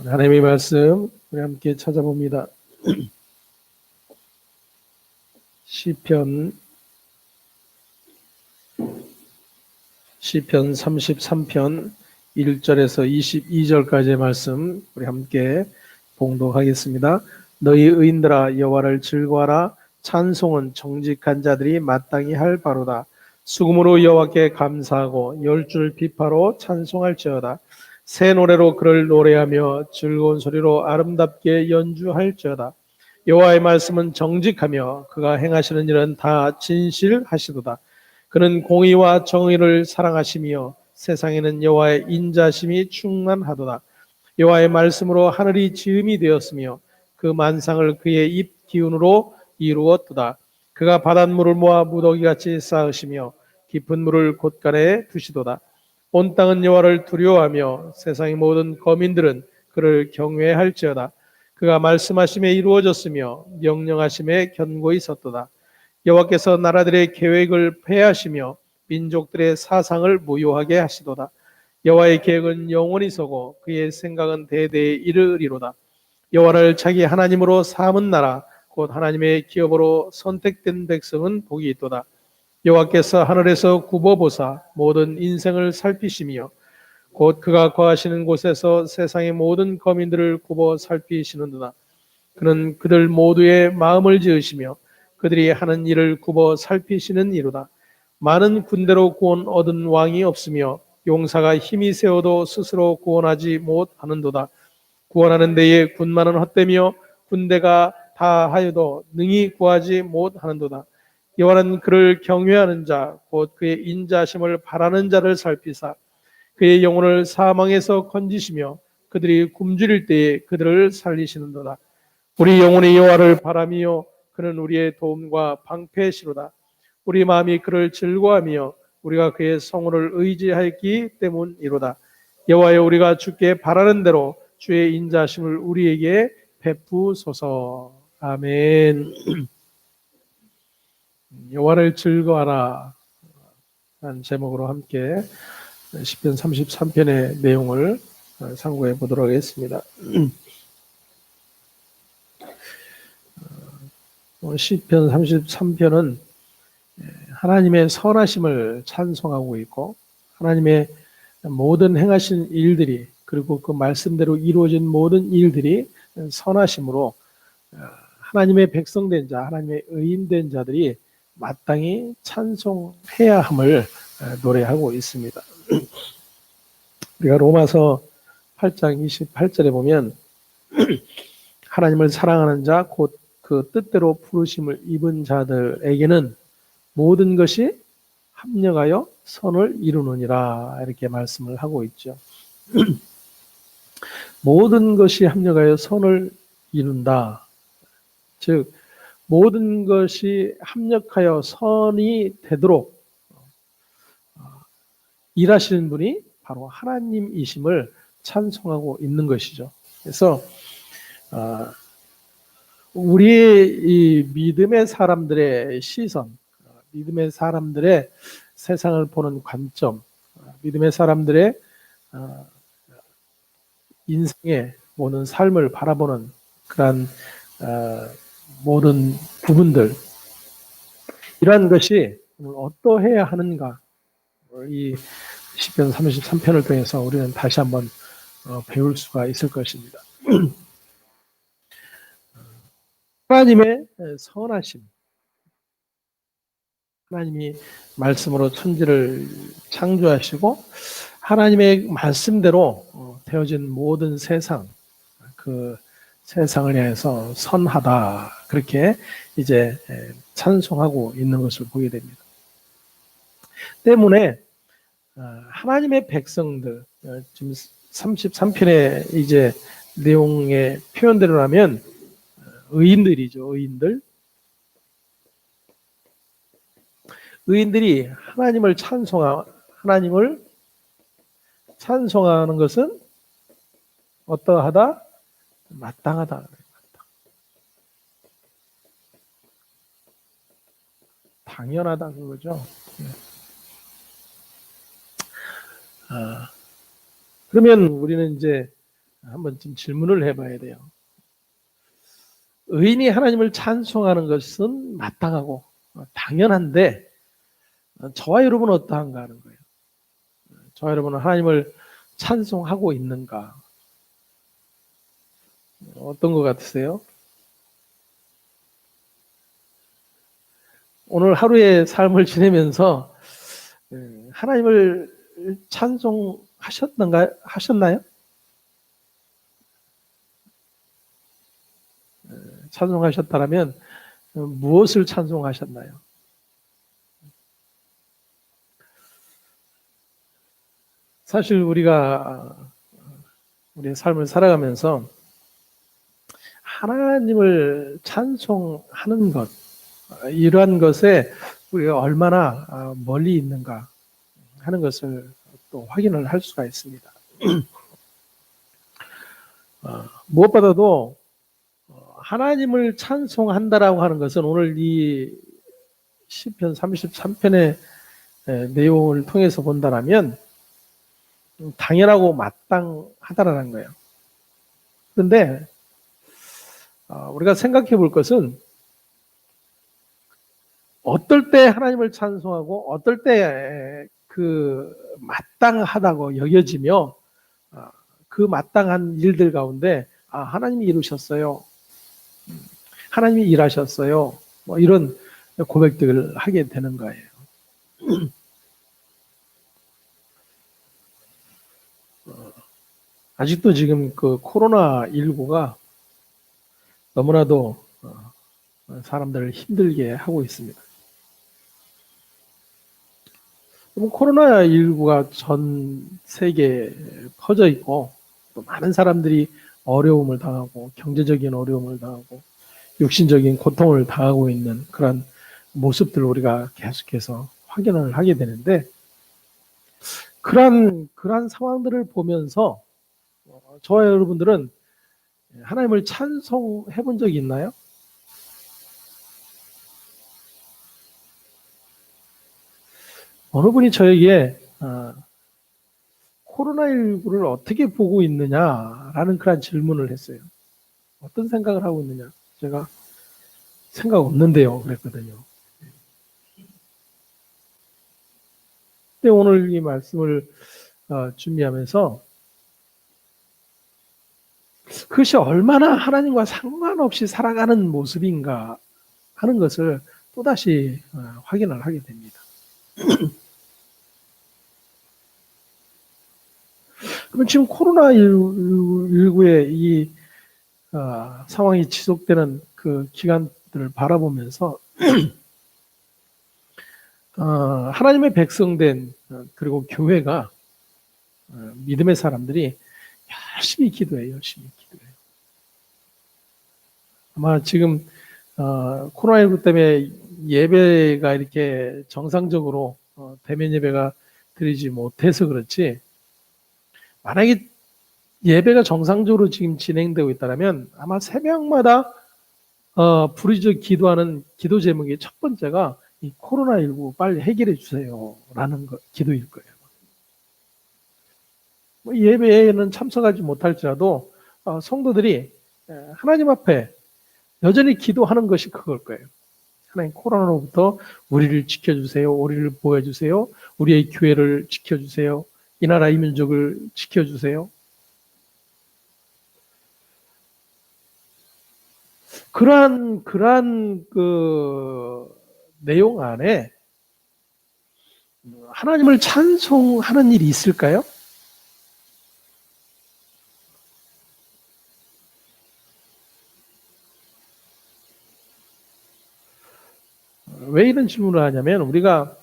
하나님의 말씀 우리 함께 찾아봅니다. 시편 33편 1절에서 22절까지의 말씀 우리 함께 봉독하겠습니다. 너희 의인들아 여호와를 즐거워하라. 찬송은 정직한 자들이 마땅히 할 바로다. 수금으로 여호와께 감사하고 열줄 비파로 찬송할지어다. 새 노래로 그를 노래하며 즐거운 소리로 아름답게 연주할지어다. 여호와의 말씀은 정직하며 그가 행하시는 일은 다 진실하시도다. 그는 공의와 정의를 사랑하시며 세상에는 여호와의 인자심이 충만하도다. 여호와의 말씀으로 하늘이 지음이 되었으며 그 만상을 그의 입 기운으로 이루었도다. 그가 바닷물을 모아 무더기같이 쌓으시며 깊은 물을 곳간에 두시도다. 온 땅은 여호와를 두려워하며 세상의 모든 거민들은 그를 경외할지어다. 그가 말씀하심에 이루어졌으며 명령하심에 견고히 섰도다. 여호와께서 나라들의 계획을 폐하시며 민족들의 사상을 무효하게 하시도다. 여호와의 계획은 영원히 서고 그의 생각은 대대에 이르리로다. 여호와를 자기 하나님으로 삼은 나라 곧 하나님의 기업으로 선택된 백성은 복이 있도다. 여호와께서 하늘에서 굽어보사 모든 인생을 살피시며 곧 그가 거하시는 곳에서 세상의 모든 거민들을 굽어 살피시는도다. 그는 그들 모두의 마음을 지으시며 그들이 하는 일을 굽어 살피시는 이로다. 많은 군대로 구원 얻은 왕이 없으며 용사가 힘이 세워도 스스로 구원하지 못하는도다. 구원하는 데에 군마는 헛되며 군대가 다하여도 능히 구하지 못하는도다. 여호와는 그를 경외하는 자 곧 그의 인자심을 바라는 자를 살피사 그의 영혼을 사망에서 건지시며 그들이 굶주릴 때에 그들을 살리시는도다. 우리 영혼이 여호와를 바라며 그는 우리의 도움과 방패시로다. 우리 마음이 그를 즐거워하며 우리가 그의 성호를 의지하였기 때문이로다. 여호와여 우리가 주께 바라는 대로 주의 인자심을 우리에게 베푸소서. 아멘. 여호와를 즐거워하라 라는 제목으로 함께 시편 33편의 내용을 상고해 보도록 하겠습니다. 시편 33편은 하나님의 선하심을 찬송하고 있고 하나님의 모든 행하신 일들이 그리고 그 말씀대로 이루어진 모든 일들이 선하심으로 하나님의 백성된 자, 하나님의 의인된 자들이 마땅히 찬송해야 함을 노래하고 있습니다. 우리가 로마서 8장 28절에 보면 하나님을 사랑하는 자, 곧 그 뜻대로 부르심을 입은 자들에게는 모든 것이 합력하여 선을 이루느니라 이렇게 말씀을 하고 있죠. 모든 것이 합력하여 선을 이룬다. 즉 모든 것이 합력하여 선이 되도록 일하시는 분이 바로 하나님이심을 찬송하고 있는 것이죠. 그래서 우리의 이 믿음의 사람들의 시선, 믿음의 사람들의 세상을 보는 관점, 믿음의 사람들의 인생의 모든 삶을 바라보는 그러한 모든 부분들, 이러한 것이 어떠해야 하는가, 이 시편 33편을 통해서 우리는 다시 한번 배울 수가 있을 것입니다. 하나님의 선하심, 하나님이 말씀으로 천지를 창조하시고 하나님의 말씀대로 되어진 모든 세상, 그 세상을 향해서 선하다 그렇게 이제 찬송하고 있는 것을 보게 됩니다. 때문에 하나님의 백성들, 지금 33편의 이제 내용의 표현대로라면 의인들이죠. 의인들이 하나님을 찬송하는 것은 어떠하다? 마땅하다. 당연하다 그거죠. 그러면 우리는 이제 한번 좀 질문을 해봐야 돼요. 의인이 하나님을 찬송하는 것은 마땅하고 당연한데 저와 여러분은 어떠한가 하는 거예요. 저와 여러분은 하나님을 찬송하고 있는가? 어떤 것 같으세요? 오늘 하루의 삶을 지내면서 하나님을 하셨나요? 찬송하셨다면 무엇을 찬송하셨나요? 사실 우리가 우리의 삶을 살아가면서 하나님을 찬송하는 것, 이러한 것에 우리가 얼마나 멀리 있는가 하는 것을 또 확인을 할 수가 있습니다. 무엇보다도 하나님을 찬송한다라고 하는 것은 오늘 이 시편 33편의 내용을 통해서 본다면 당연하고 마땅하다라는 거예요. 그런데 우리가 생각해 볼 것은 어떨 때 하나님을 찬송하고 어떨 때 그 마땅하다고 여겨지며 그 마땅한 일들 가운데 하나님이 이루셨어요. 하나님이 일하셨어요. 뭐 이런 고백들을 하게 되는 거예요. 아직도 지금 그 코로나19가 너무나도 사람들을 힘들게 하고 있습니다. 코로나19가 전 세계에 퍼져 있고 또 많은 사람들이 어려움을 당하고 경제적인 어려움을 당하고 육신적인 고통을 당하고 있는 그런 모습들을 우리가 계속해서 확인을 하게 되는데 그러한 상황들을 보면서 저와 여러분들은 하나님을 찬송해 본 적이 있나요? 어느 분이 저에게 코로나19를 어떻게 보고 있느냐라는 그런 질문을 했어요. 어떤 생각을 하고 있느냐? 제가 생각 없는데요. 그랬거든요. 근데 오늘 이 말씀을 준비하면서 그것이 얼마나 하나님과 상관없이 살아가는 모습인가 하는 것을 또다시 확인을 하게 됩니다. 그럼 지금 코로나19의 이 상황이 지속되는 그 기간들을 바라보면서 하나님의 백성된 그리고 교회가 믿음의 사람들이 열심히 기도해요. 아마 지금 코로나19 때문에 예배가 이렇게 정상적으로 대면 예배가 드리지 못해서 그렇지 만약에 예배가 정상적으로 지금 진행되고 있다면 아마 새벽마다 부르짖어 기도하는 기도 제목의 첫 번째가 이 코로나19 빨리 해결해 주세요라는 기도일 거예요. 예배에는 참석하지 못할지라도 성도들이 하나님 앞에 여전히 기도하는 것이 그걸 거예요. 하나님 코로나로부터 우리를 지켜주세요. 우리를 보호해주세요. 우리의 교회를 지켜주세요. 이 나라 이 민족을 지켜주세요. 그러한 그 내용 안에 하나님을 찬송하는 일이 있을까요? 왜 이런 질문을 하냐면 우리가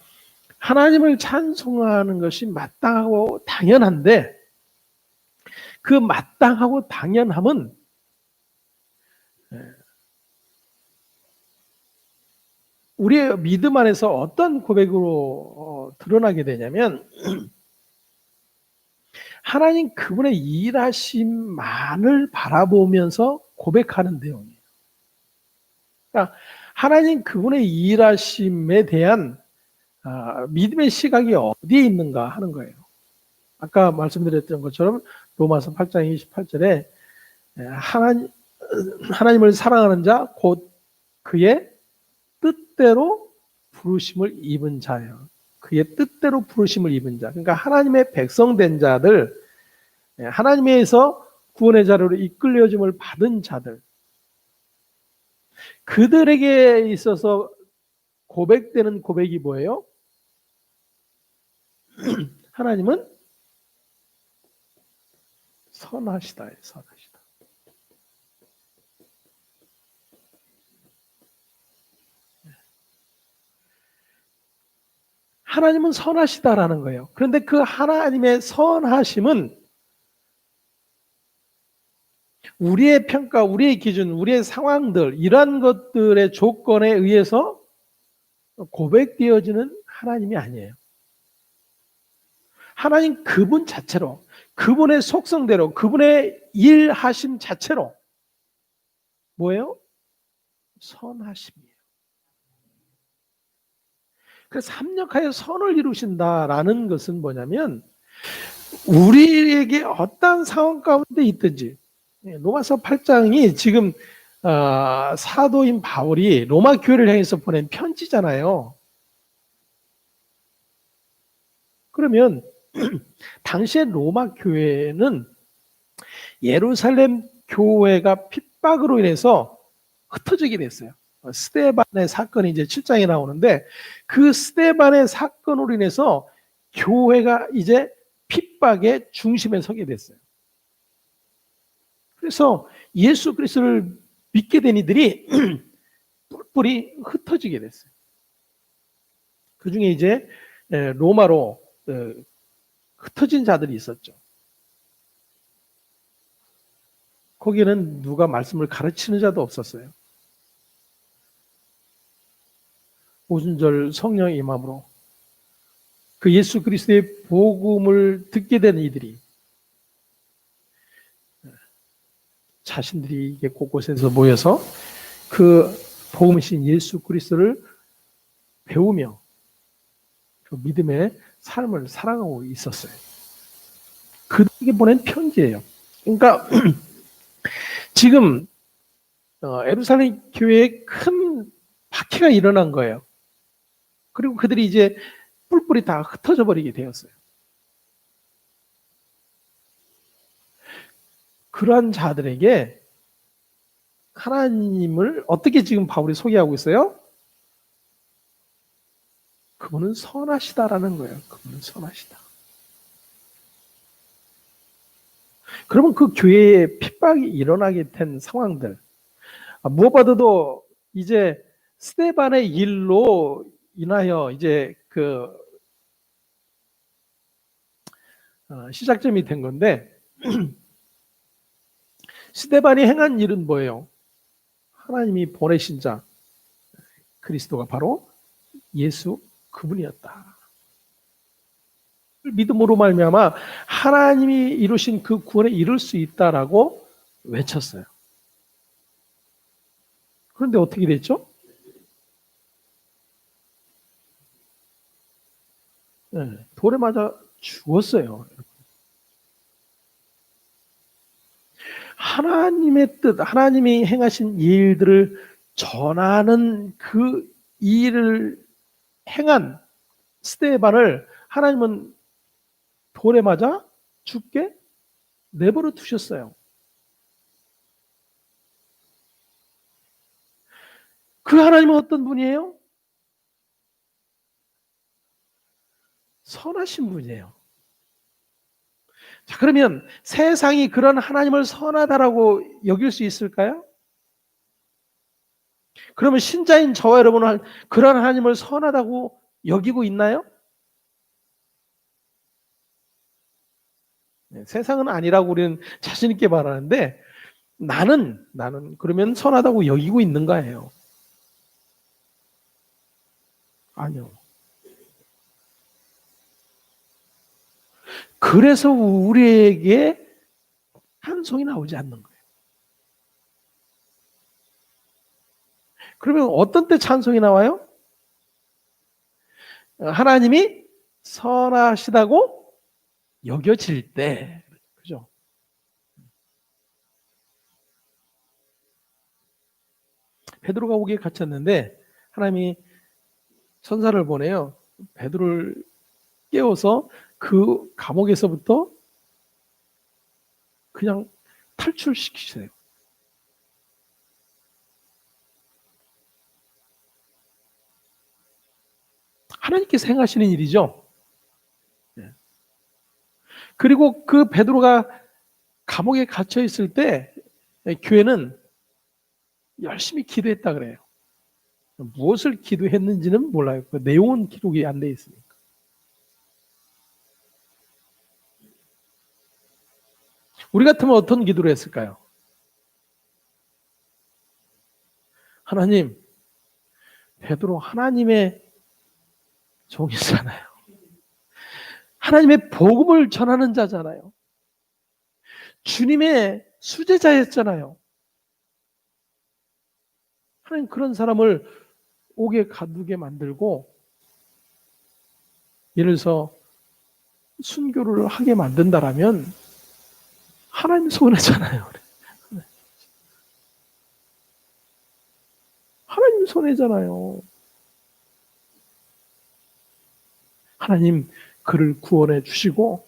하나님을 찬송하는 것이 마땅하고 당연한데 그 마땅하고 당연함은 우리의 믿음 안에서 어떤 고백으로 드러나게 되냐면 하나님 그분의 일하심만을 바라보면서 고백하는 내용이에요. 그러니까 하나님 그분의 일하심에 대한 믿음의 시각이 어디에 있는가 하는 거예요. 아까 말씀드렸던 것처럼 로마서 8장 28절에 하나님을 사랑하는 자 곧 그의 뜻대로 부르심을 입은 자예요. 그의 뜻대로 부르심을 입은 자. 그러니까 하나님의 백성된 자들, 하나님에서 구원의 자료로 이끌려짐을 받은 자들, 그들에게 있어서 고백되는 고백이 뭐예요? 하나님은 선하시다. 선하시다. 하나님은 선하시다라는 거예요. 그런데 그 하나님의 선하심은 우리의 평가, 우리의 기준, 우리의 상황들, 이러한 것들의 조건에 의해서 고백되어지는 하나님이 아니에요. 하나님 그분 자체로, 그분의 속성대로, 그분의 일하심 자체로 뭐예요? 선하심이에요. 그래서 합력하여 선을 이루신다라는 것은 뭐냐면 우리에게 어떤 상황 가운데 있든지, 로마서 8장이 지금 사도인 바울이 로마 교회를 향해서 보낸 편지잖아요. 그러면 당시에 로마 교회는 예루살렘 교회가 핍박으로 인해서 흩어지게 됐어요. 스데반의 사건이 이제 7장에 나오는데 그 스데반의 사건으로 인해서 교회가 이제 핍박의 중심에 서게 됐어요. 그래서 예수 그리스도를 믿게 된 이들이 뿔뿔이 흩어지게 됐어요. 그 중에 이제 로마로 흩어진 자들이 있었죠. 거기는 누가 말씀을 가르치는 자도 없었어요. 오순절 성령의 임함으로 그 예수 그리스도의 복음을 듣게 된 이들이 자신들이 이게 곳곳에서 모여서 그 복음이신 예수 그리스도를 배우며 그 믿음의 삶을 살아가고 있었어요. 그들에게 보낸 편지예요. 그러니까 지금 예루살렘 교회에 큰 박해가 일어난 거예요. 그리고 그들이 이제 뿔뿔이 다 흩어져 버리게 되었어요. 그러한 자들에게 하나님을 어떻게 지금 바울이 소개하고 있어요? 그분은 선하시다라는 거예요. 그분은 선하시다. 그러면 그 교회에 핍박이 일어나게 된 상황들, 무엇보다도 이제 스데반의 일로 인하여 이제 그 시작점이 된 건데 스데반이 행한 일은 뭐예요? 하나님이 보내신 자 그리스도가 바로 예수 그분이었다. 믿음으로 말미암아 하나님이 이루신 그 구원에 이룰 수 있다라고 외쳤어요. 그런데 어떻게 됐죠? 네, 돌에 맞아 죽었어요. 하나님의 뜻, 하나님이 행하신 일들을 전하는 그 일을 행한 스데반을 하나님은 돌에 맞아 죽게 내버려 두셨어요. 그 하나님은 어떤 분이에요? 선하신 분이에요. 자, 그러면 세상이 그런 하나님을 선하다라고 여길 수 있을까요? 그러면 신자인 저와 여러분은 그런 하나님을 선하다고 여기고 있나요? 네, 세상은 아니라고 우리는 자신 있게 말하는데 나는 그러면 선하다고 여기고 있는가예요? 아니요. 그래서 우리에게 찬송이 나오지 않는 거예요. 그러면 어떤 때 찬송이 나와요? 하나님이 선하시다고 여겨질 때, 그죠? 베드로가 옥에 갇혔는데 하나님이 천사를 보내요. 베드로를 깨워서 그 감옥에서부터 그냥 탈출시키세요. 하나님께서 행하시는 일이죠. 그리고 그 베드로가 감옥에 갇혀 있을 때 교회는 열심히 기도했다 그래요. 무엇을 기도했는지는 몰라요. 그 내용은 기록이 안 돼 있으니까. 우리 같으면 어떤 기도를 했을까요? 하나님, 베드로 하나님의 종이잖아요. 하나님의 복음을 전하는 자잖아요. 주님의 수제자였잖아요. 하나님 그런 사람을 옥에 가두게 만들고 예를 들어서 순교를 하게 만든다라면 하나님 손해잖아요. 하나님 손해잖아요. 하나님 그를 구원해 주시고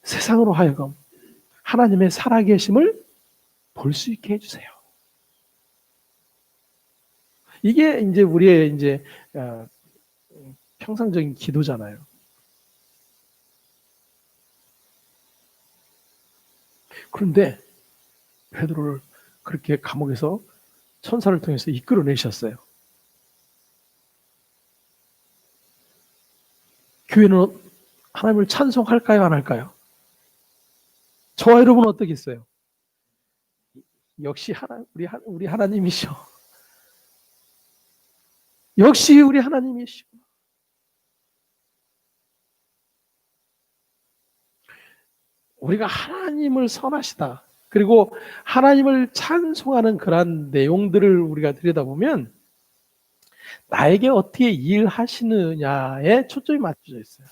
세상으로 하여금 하나님의 살아계심을 볼 수 있게 해주세요. 이게 이제 우리의 이제 평상적인 기도잖아요. 그런데 베드로를 그렇게 감옥에서 천사를 통해서 이끌어내셨어요. 교회는 하나님을 찬송할까요, 안 할까요? 저와 여러분은 어떻겠어요? 역시 우리 하나님이시오. 역시 우리 하나님이시오. 우리가 하나님을 선하시다. 그리고 하나님을 찬송하는 그러한 내용들을 우리가 들여다보면 나에게 어떻게 일하시느냐에 초점이 맞춰져 있어요.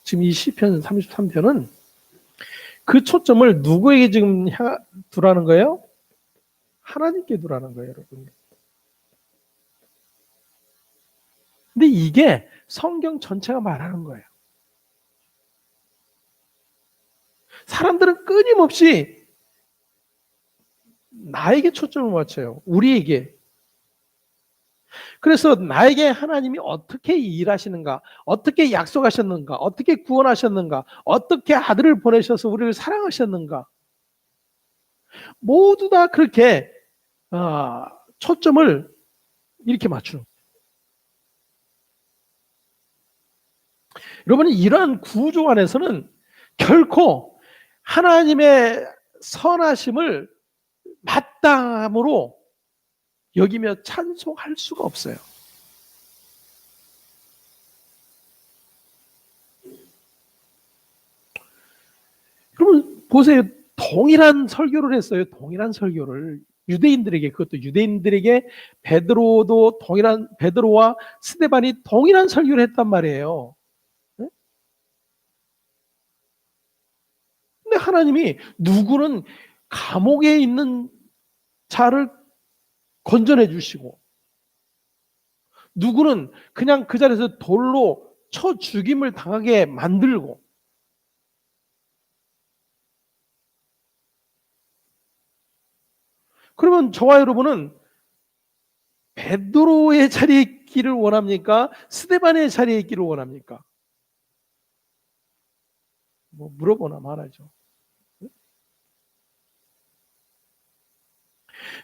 지금 이 시편 33편은 그 초점을 누구에게 지금 두라는 거예요? 하나님께 두라는 거예요, 여러분. 근데 이게 성경 전체가 말하는 거예요. 사람들은 끊임없이 나에게 초점을 맞춰요. 우리에게. 그래서 나에게 하나님이 어떻게 일하시는가, 어떻게 약속하셨는가, 어떻게 구원하셨는가, 어떻게 아들을 보내셔서 우리를 사랑하셨는가, 모두 다 그렇게 초점을 이렇게 맞추는 거예요. 여러분, 이러한 구조 안에서는 결코 하나님의 선하심을 마땅함으로 여기며 찬송할 수가 없어요. 여러분 보세요. 동일한 설교를 했어요. 동일한 설교를 유대인들에게, 그것도 유대인들에게 베드로와 스데반이 동일한 설교를 했단 말이에요. 근데 하나님이 누구는 감옥에 있는 자를 건져내 주시고 누구는 그냥 그 자리에서 돌로 쳐 죽임을 당하게 만들고, 그러면 저와 여러분은 베드로의 자리에 있기를 원합니까? 스데반의 자리에 있기를 원합니까? 뭐 물어보나 말하죠.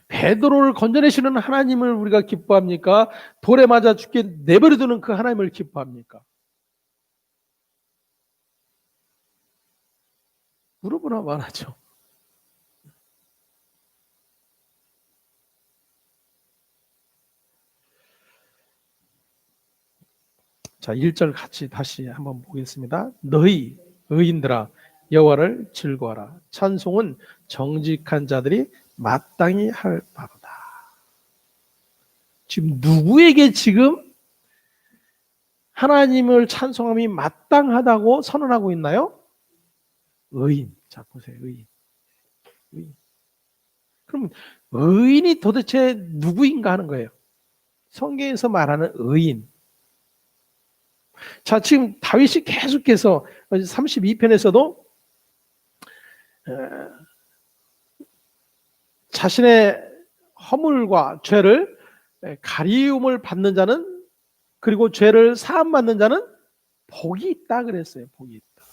베드로를 건져내시는 하나님을 우리가 기뻐합니까? 돌에 맞아 죽게 내버려두는 그 하나님을 기뻐합니까? 물어보나 말하죠. 자, 1절 같이 다시 한번 보겠습니다. 너희 의인들아 여호와를 즐거워하라. 찬송은 정직한 자들이 마땅히 할 바로다. 지금 누구에게 지금 하나님을 찬송함이 마땅하다고 선언하고 있나요? 의인. 자, 보세요. 의인. 그럼 의인이 도대체 누구인가 하는 거예요. 성경에서 말하는 의인. 자, 지금 다윗이 계속해서 32편에서도 자신의 허물과 죄를 가리움을 받는 자는, 그리고 죄를 사함받는 자는 복이 있다 그랬어요. 복이 있다.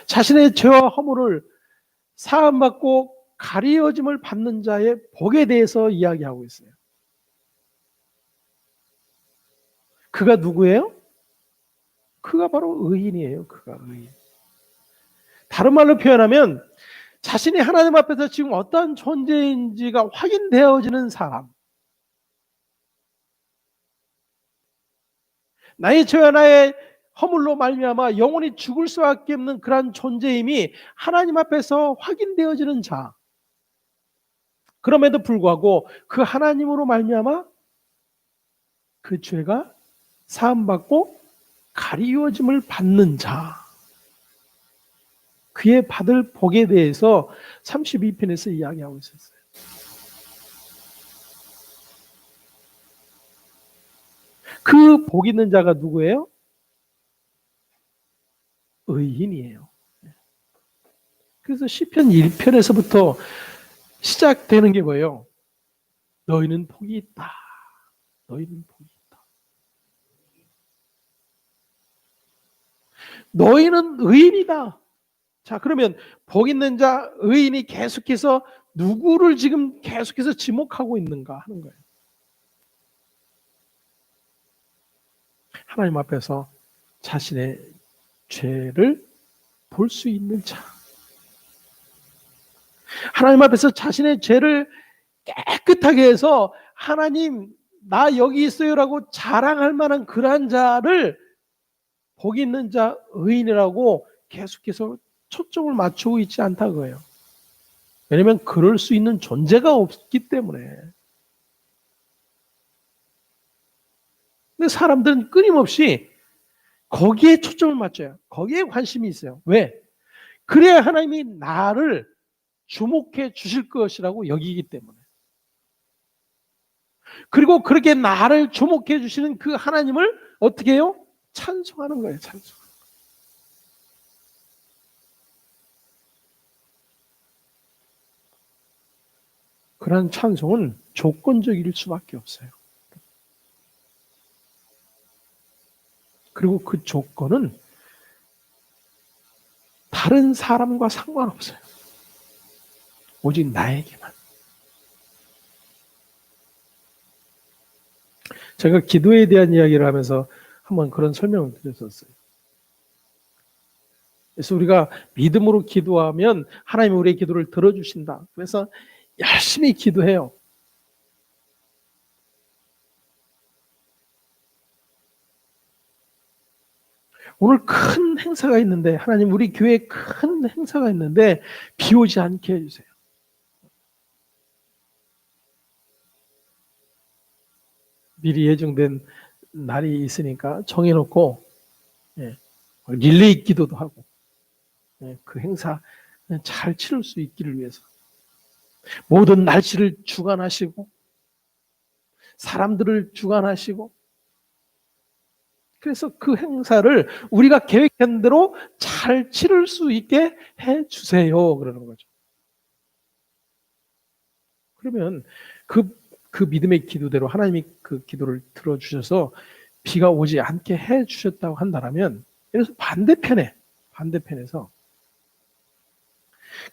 자신의 죄와 허물을 사함받고 가리워짐을 받는 자의 복에 대해서 이야기하고 있어요. 그가 누구예요? 그가 바로 의인이에요. 그가 의인. 다른 말로 표현하면 자신이 하나님 앞에서 지금 어떠한 존재인지가 확인되어지는 사람. 나의 죄와 나의 허물로 말미암아 영원히 죽을 수밖에 없는 그러한 존재임이 하나님 앞에서 확인되어지는 자. 그럼에도 불구하고 그 하나님으로 말미암아 그 죄가 사함받고 가리워짐을 받는 자. 그의 받을 복에 대해서 32편에서 이야기하고 있었어요. 그 복 있는 자가 누구예요? 의인이에요. 그래서 시편 1편에서부터 시작되는 게 뭐예요? 너희는 복이 있다. 너희는 복이 있다. 너희는 의인이다. 자, 그러면 복 있는 자, 의인이 계속해서 누구를 지금 계속해서 지목하고 있는가 하는 거예요. 하나님 앞에서 자신의 죄를 볼 수 있는 자. 하나님 앞에서 자신의 죄를 깨끗하게 해서 하나님 나 여기 있어요라고 자랑할 만한 그러한 자를 복 있는 자, 의인이라고 계속해서 초점을 맞추고 있지 않다 그거예요. 왜냐하면 그럴 수 있는 존재가 없기 때문에. 근데 사람들은 끊임없이 거기에 초점을 맞춰요. 거기에 관심이 있어요. 왜? 그래야 하나님이 나를 주목해 주실 것이라고 여기기 때문에. 그리고 그렇게 나를 주목해 주시는 그 하나님을 어떻게 해요? 찬송하는 거예요. 찬송. 그런 찬송은 조건적일 수밖에 없어요. 그리고 그 조건은 다른 사람과 상관없어요. 오직 나에게만. 제가 기도에 대한 이야기를 하면서 한번 그런 설명을 드렸었어요. 그래서 우리가 믿음으로 기도하면 하나님이 우리의 기도를 들어주신다. 그래서 열심히 기도해요. 오늘 큰 행사가 있는데, 하나님 우리 교회에 큰 행사가 있는데 비 오지 않게 해주세요. 미리 예정된 날이 있으니까 정해놓고 릴레이 기도도 하고 그 행사 잘 치를 수 있기를 위해서 모든 날씨를 주관하시고 사람들을 주관하시고, 그래서 그 행사를 우리가 계획한 대로 잘 치를 수 있게 해주세요 그러는 거죠. 그러면 그 믿음의 기도대로 하나님이 그 기도를 들어주셔서 비가 오지 않게 해주셨다고 한다면, 그래서 반대편에서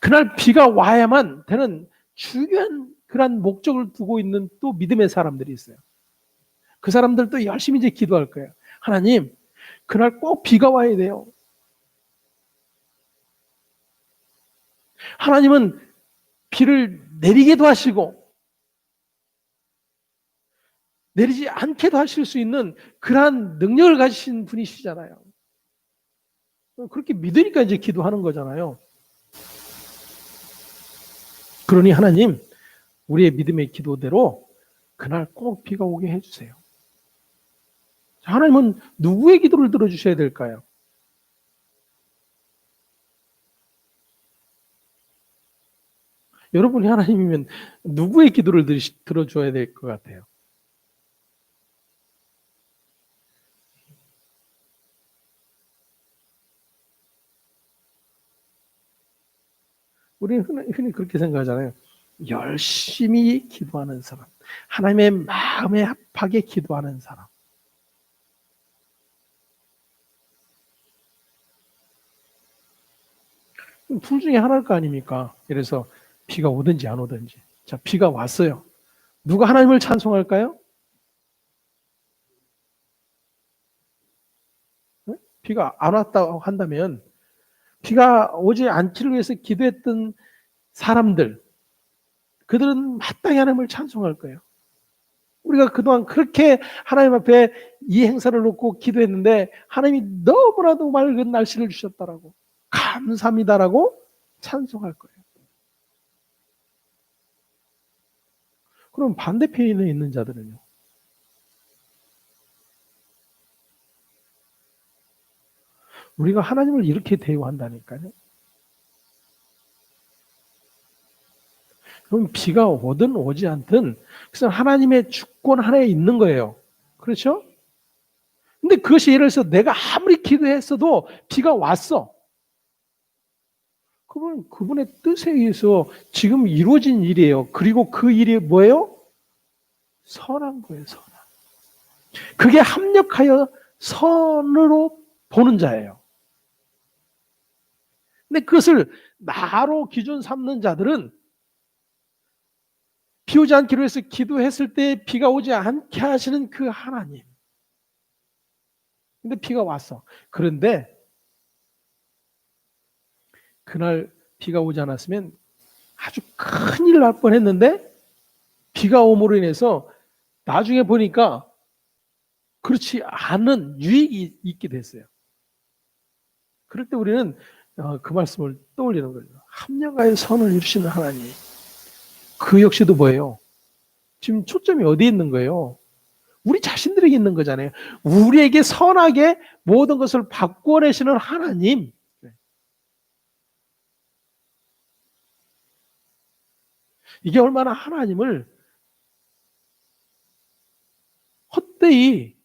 그날 비가 와야만 되는 중요한 그런 목적을 두고 있는 또 믿음의 사람들이 있어요. 그 사람들도 열심히 이제 기도할 거예요. 하나님, 그날 꼭 비가 와야 돼요. 하나님은 비를 내리게도 하시고 내리지 않게도 하실 수 있는 그러한 능력을 가지신 분이시잖아요. 그렇게 믿으니까 이제 기도하는 거잖아요. 그러니 하나님, 우리의 믿음의 기도대로 그날 꼭 비가 오게 해주세요. 하나님은 누구의 기도를 들어주셔야 될까요? 여러분이 하나님이면 누구의 기도를 들어줘야 될 것 같아요? 우리는 흔히 그렇게 생각하잖아요. 열심히 기도하는 사람, 하나님의 마음에 합하게 기도하는 사람. 둘 중에 하나일 거 아닙니까? 그래서 비가 오든지 안 오든지. 자, 비가 왔어요. 누가 하나님을 찬송할까요? 비가 안 왔다고 한다면 비가 오지 않기를 위해서 기도했던 사람들, 그들은 마땅히 하나님을 찬송할 거예요. 우리가 그동안 그렇게 하나님 앞에 이 행사를 놓고 기도했는데 하나님이 너무나도 맑은 날씨를 주셨다라고 감사합니다라고 찬송할 거예요. 그럼 반대편에 있는 자들은요? 우리가 하나님을 이렇게 대우한다니까요. 그럼 비가 오든 오지 않든 그래서 하나님의 주권 하나에 있는 거예요. 그렇죠? 근데 그것이 예를 들어서 내가 아무리 기도했어도 비가 왔어. 그건 그분의 뜻에 의해서 지금 이루어진 일이에요. 그리고 그 일이 뭐예요? 선한 거예요, 선한. 그게 합력하여 선으로 보는 자예요. 근데 그것을 나로 기준 삼는 자들은 비 오지 않기로 해서 기도했을 때 비가 오지 않게 하시는 그 하나님. 근데 비가 왔어. 그런데 그날 비가 오지 않았으면 아주 큰일 날 뻔했는데 비가 오므로 인해서 나중에 보니까 그렇지 않은 유익이 있게 됐어요. 그럴 때 우리는 그 말씀을 떠올리는 거죠. 합력하여 선을 이루시는 하나님. 그 역시도 뭐예요? 지금 초점이 어디에 있는 거예요? 우리 자신들에게 있는 거잖아요. 우리에게 선하게 모든 것을 바꿔내시는 하나님. 이게 얼마나 하나님을 헛되이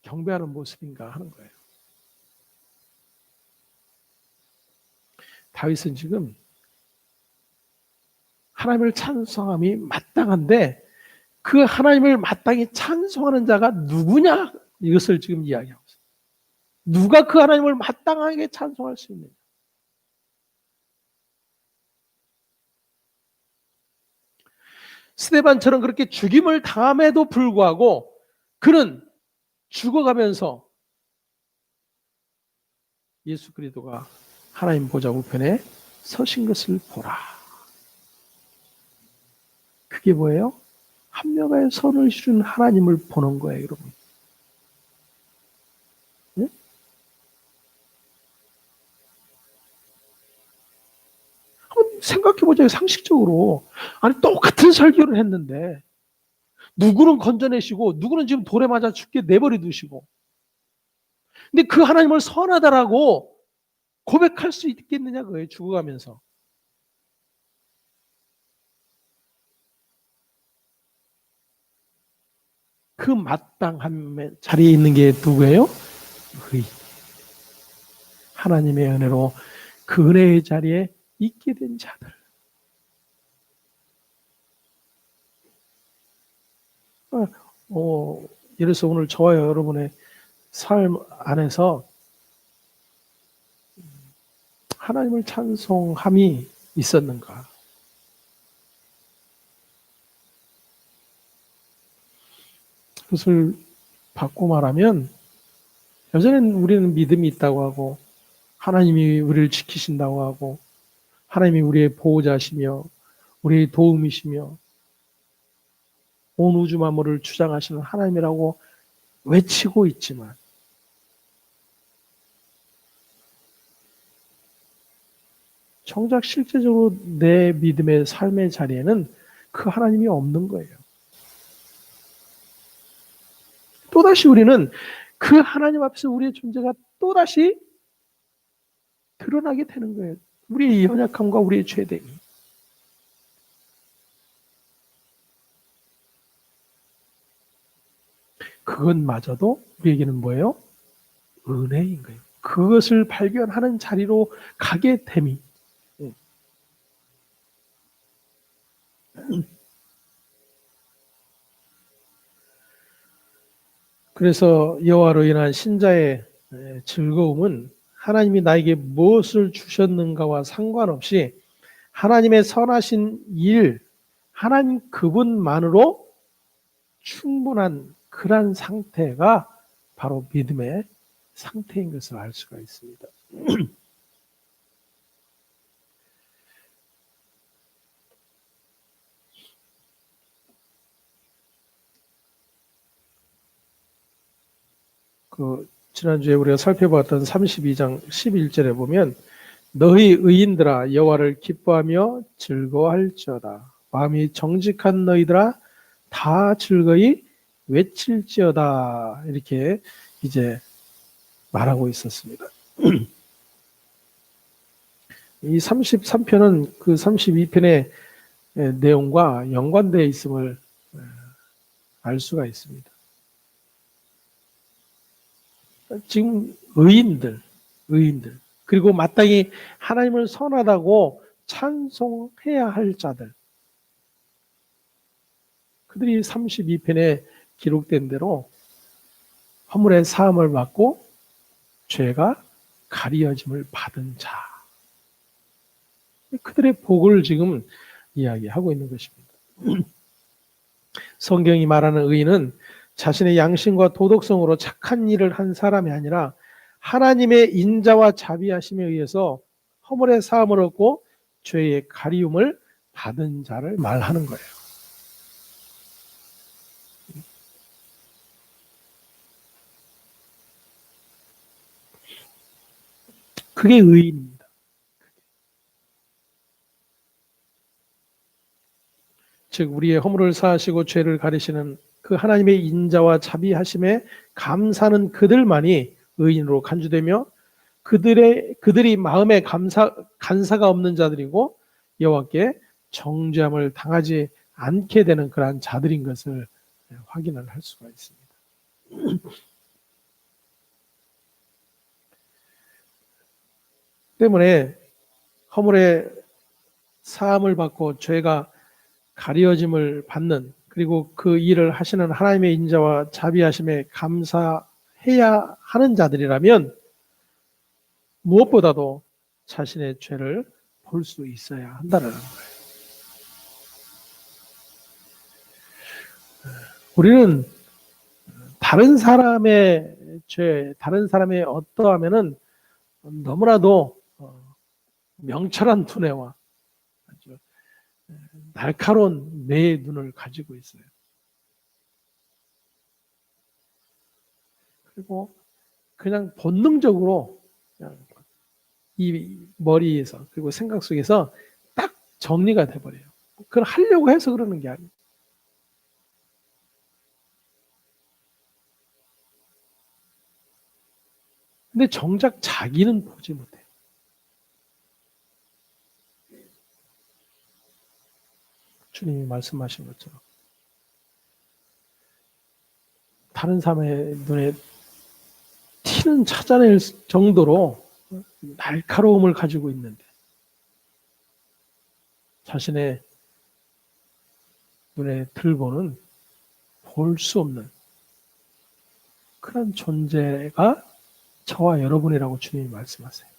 경배하는 모습인가 하는 거예요. 다윗은 지금 하나님을 찬송함이 마땅한데 그 하나님을 마땅히 찬송하는 자가 누구냐? 이것을 지금 이야기하고 있어요. 누가 그 하나님을 마땅하게 찬송할 수 있느냐? 스데반처럼 그렇게 죽임을 당함에도 불구하고 그는 죽어가면서 예수 그리스도가 하나님 보좌 우편에 서신 것을 보라. 그게 뭐예요? 합력하여 선을 이루는 하나님을 보는 거예요, 여러분. 네? 한번 생각해보자요, 상식적으로. 아니, 똑같은 설교를 했는데, 누구는 건져내시고, 누구는 지금 돌에 맞아 죽게 내버려 두시고. 근데 그 하나님을 선하다라고 고백할 수 있겠느냐, 그거예요, 죽어가면서. 그 마땅한 자리에 있는 게 누구예요? 의. 하나님의 은혜로 그 은혜의 자리에 있게 된 자들. 예를 들어서 오늘 저와 여러분의 삶 안에서 하나님을 찬송함이 있었는가? 그것을 바꿔 말하면 여전히 우리는 믿음이 있다고 하고 하나님이 우리를 지키신다고 하고 하나님이 우리의 보호자시며 우리의 도움이시며 온 우주 만물을 주장하시는 하나님이라고 외치고 있지만 정작 실제적으로 내 믿음의 삶의 자리에는 그 하나님이 없는 거예요. 또다시 우리는 그 하나님 앞에서 우리의 존재가 또다시 드러나게 되는 거예요. 우리의 연약함과 우리의 죄됨이. 그것마저도 우리에게는 뭐예요? 은혜인 거예요. 그것을 발견하는 자리로 가게 됨이. 그래서 여호와로 인한 신자의 즐거움은 하나님이 나에게 무엇을 주셨는가와 상관없이 하나님의 선하신 일, 하나님 그분만으로 충분한 그런 상태가 바로 믿음의 상태인 것을 알 수가 있습니다. 지난주에 우리가 살펴봤던 32장 11절에 보면 너희 의인들아 여호와를 기뻐하며 즐거워할지어다. 마음이 정직한 너희들아 다 즐거이 외칠지어다. 이렇게 이제 말하고 있었습니다. 이 33편은 그 32편의 내용과 연관되어 있음을 알 수가 있습니다. 지금 의인들 그리고 마땅히 하나님을 선하다고 찬송해야 할 자들, 그들이 32편에 기록된 대로 허물의 사함을 받고 죄가 가리어짐을 받은 자, 그들의 복을 지금 이야기하고 있는 것입니다. 성경이 말하는 의인은 자신의 양심과 도덕성으로 착한 일을 한 사람이 아니라 하나님의 인자와 자비하심에 의해서 허물의 사함을 얻고 죄의 가리움을 받은 자를 말하는 거예요. 그게 의인입니다. 즉 우리의 허물을 사하시고 죄를 가리시는 그 하나님의 인자와 자비하심에 감사하는 그들만이 의인으로 간주되며 그들이 마음에 간사가 없는 자들이고 여호와께 정죄함을 당하지 않게 되는 그러한 자들인 것을 확인을 할 수가 있습니다. 때문에 허물의 사함을 받고 죄가 가리어짐을 받는, 그리고 그 일을 하시는 하나님의 인자와 자비하심에 감사해야 하는 자들이라면 무엇보다도 자신의 죄를 볼 수 있어야 한다는 거예요. 우리는 다른 사람의 죄, 다른 사람의 어떠하면은 너무나도 명철한 두뇌와 아주 날카로운 뇌의 눈을 가지고 있어요. 그리고 그냥 본능적으로 그냥 이 머리에서 그리고 생각 속에서 딱 정리가 돼버려요. 그걸 하려고 해서 그러는 게 아니에요. 근데 정작 자기는 보지 못해요. 주님이 말씀하신 것처럼 다른 사람의 눈에 티는 찾아낼 정도로 날카로움을 가지고 있는데 자신의 눈에 들고는 볼 수 없는 그런 존재가 저와 여러분이라고 주님이 말씀하세요.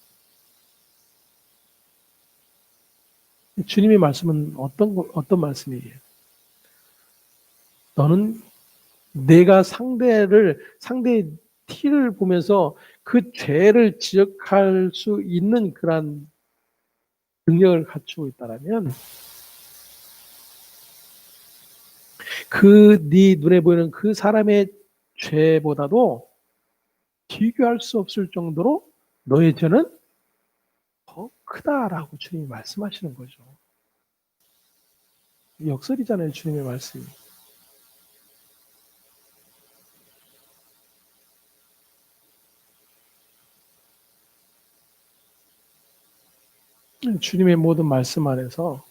주님의 말씀은 어떤 말씀이에요? 너는 내가 상대의 티를 보면서 그 죄를 지적할 수 있는 그런 능력을 갖추고 있다면 그 네 눈에 보이는 그 사람의 죄보다도 비교할 수 없을 정도로 너의 죄는 더 크다라고 주님이 말씀하시는 거죠. 역설이잖아요, 주님의 말씀이. 주님의 모든 말씀 안에서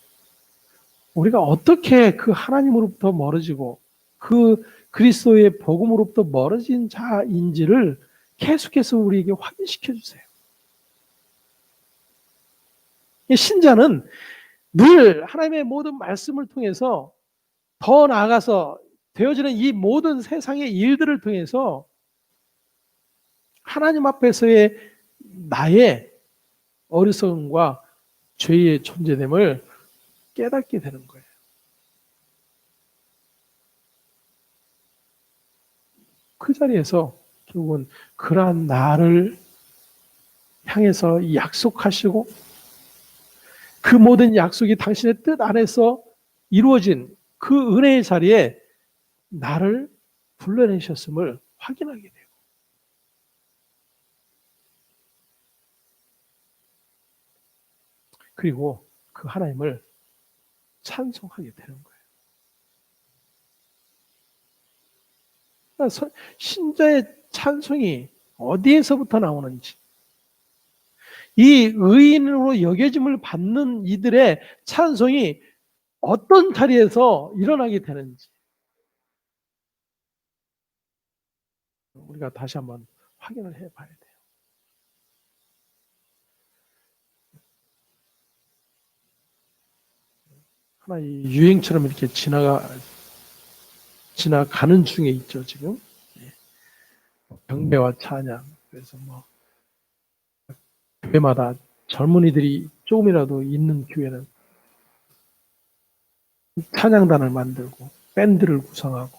우리가 어떻게 그 하나님으로부터 멀어지고 그 그리스도의 복음으로부터 멀어진 자인지를 계속해서 우리에게 확인시켜 주세요. 신자는 늘 하나님의 모든 말씀을 통해서 더 나아가서 되어지는 이 모든 세상의 일들을 통해서 하나님 앞에서의 나의 어리석음과 죄의 존재됨을 깨닫게 되는 거예요. 그 자리에서 결국은 그러한 나를 향해서 약속하시고 그 모든 약속이 당신의 뜻 안에서 이루어진 그 은혜의 자리에 나를 불러내셨음을 확인하게 돼요. 그리고 그 하나님을 찬송하게 되는 거예요. 그러니까 신자의 찬송이 어디에서부터 나오는지, 이 의인으로 여겨짐을 받는 이들의 찬송이 어떤 자리에서 일어나게 되는지 우리가 다시 한번 확인을 해봐야 돼요. 하나의 유행처럼 이렇게 지나가는 중에 있죠, 지금. 경배와 찬양. 그래서 교회마다 젊은이들이 조금이라도 있는 교회는 찬양단을 만들고 밴드를 구성하고